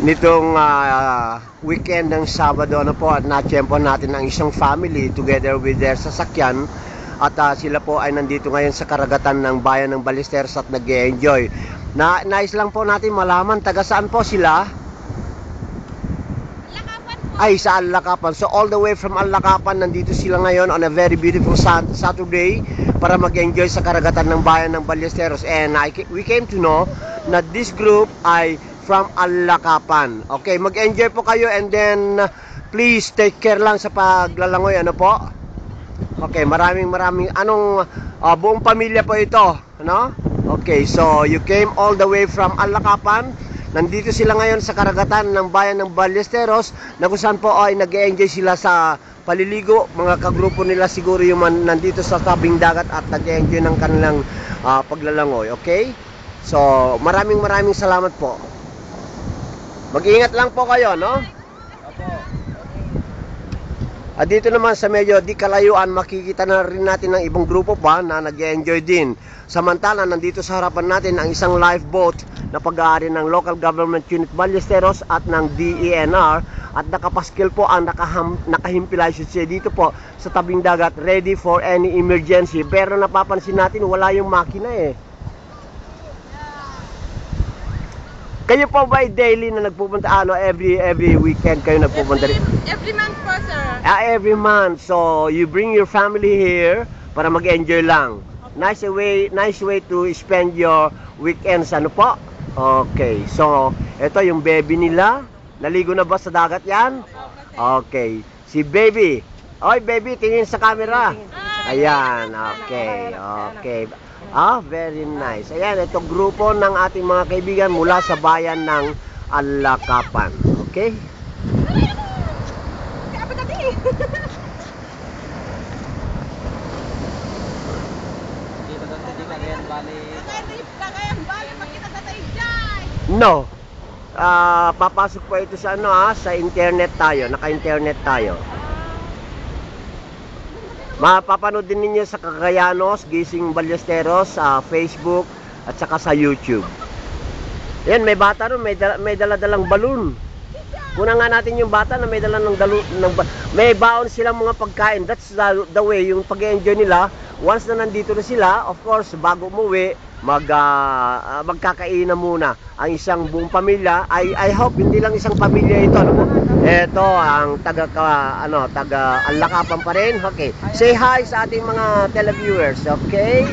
nitong weekend ng Sabado na po, at na-tiyempo natin ang isang family together with their sasakyan, at sila po ay nandito ngayon sa karagatan ng bayan ng Ballesteros at nag-e-enjoy. Nais lang po natin malaman, taga saan po sila? Ay, sa Alakapan. So all the way from Alakapan, nandito sila ngayon on a very beautiful Saturday para mag-enjoy sa karagatan ng bayan ng Ballesteros. And we came to know na this group ay from Alakapan. Okay, mag-enjoy po kayo, and then please take care lang sa paglalangoy, ano po? Okay, maraming buong pamilya po ito, no? Okay, so you came all the way from Alakapan. Nandito sila ngayon sa karagatan ng bayan ng Ballesteros, na kung saan po ay nag-enjoy sila sa paliligo. Mga kagrupo nila siguro yung nandito sa tabing dagat at nag-enjoy ng kanilang paglalangoy. Okay? So, maraming salamat po. Mag-ingat lang po kayo, no? At dito naman sa medyo di kalayuan, makikita na rin natin ng ibang grupo pa na nag-enjoy din. Samantala, nandito sa harapan natin ang isang lifeboat na pag-aari ng Local Government Unit Ballesteros at ng DENR, at nakapaskil po ang nakahimpilay siya dito po sa tabing dagat, ready for any emergency. Pero napapansin natin, wala yung makina eh. Kayo po ba daily na nagpupunta, every weekend kayo nagpupunta rin? Every month po, sir. Every month. So, you bring your family here para mag-enjoy lang. Nice way to spend your weekends, ano po? Okay. So, ito yung baby nila. Naligo na ba sa dagat yan? Okay. Si baby. Oy, baby, tingin sa camera. Ayan. Okay. Okay. Very nice. Ayan, ito grupo ng ating mga kaibigan mula sa bayan ng Alakapan. Okay? No. Papasok po ito sa sa internet tayo. Naka-internet tayo. Mapapanood din ninyo sa Cagayanos, Gising Ballesteros, sa Facebook at saka sa YouTube. Yan, may bata ron, may dala-dalang balloon. Kuna nga natin yung bata na may dala ng may baon silang mga pagkain. That's the way yung pag-enjoy nila. Once na nandito na sila, of course, bago umuwi, magkakainan muna ang isang buong pamilya. I hope hindi lang isang pamilya ito, ano? Ito ang taga Alakapan pa rin. Okay. Say hi sa ating mga televiewers, okay?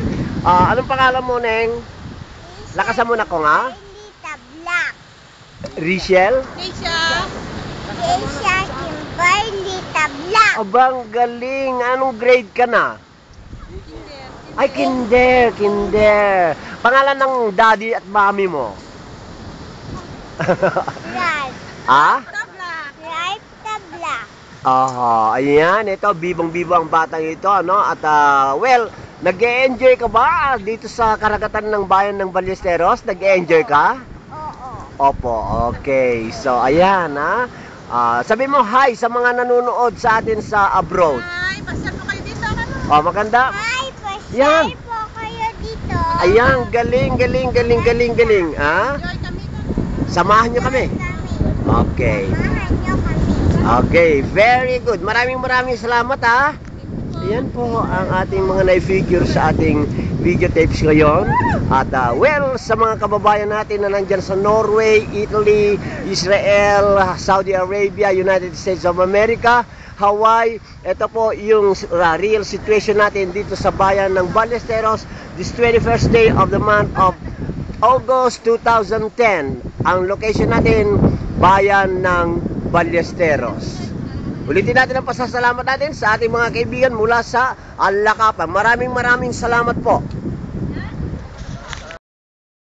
Anong pangalan mo, Neng? Lakasan mo na ko, nga. Richelle? Keisha Kimberly Tabla. Abang galing. Anong grade ka na? Ay, kinder. Pangalan ng daddy at mami mo? Tabla. Ayan, ito, bibong-bibo ang batang ito, ano? At, nag-e-enjoy ka ba dito sa karagatan ng bayan ng Ballesteros? Nag-e-enjoy ka? Opo, okay. So, ayan, sabi mo hi sa mga nanonood sa atin sa abroad. Hi, pasyal po kayo dito. Maganda. Hi, pasyal po kayo dito. Ayan, galing. Enjoy kami. Samahan nyo kami. Okay. Okay, very good. Maraming salamat, Ayan po ang ating mga na-figure sa ating videotapes ngayon. At sa mga kababayan natin na nandyan sa Norway, Italy, Israel, Saudi Arabia, United States of America, Hawaii, ito po yung real situation natin dito sa bayan ng Ballesteros, this 21st day of the month of August 2010. Ang location natin, bayan ng Ballesteros. Ulitin natin ang pasasalamat natin sa ating mga kaibigan mula sa Alakapan. Maraming salamat po.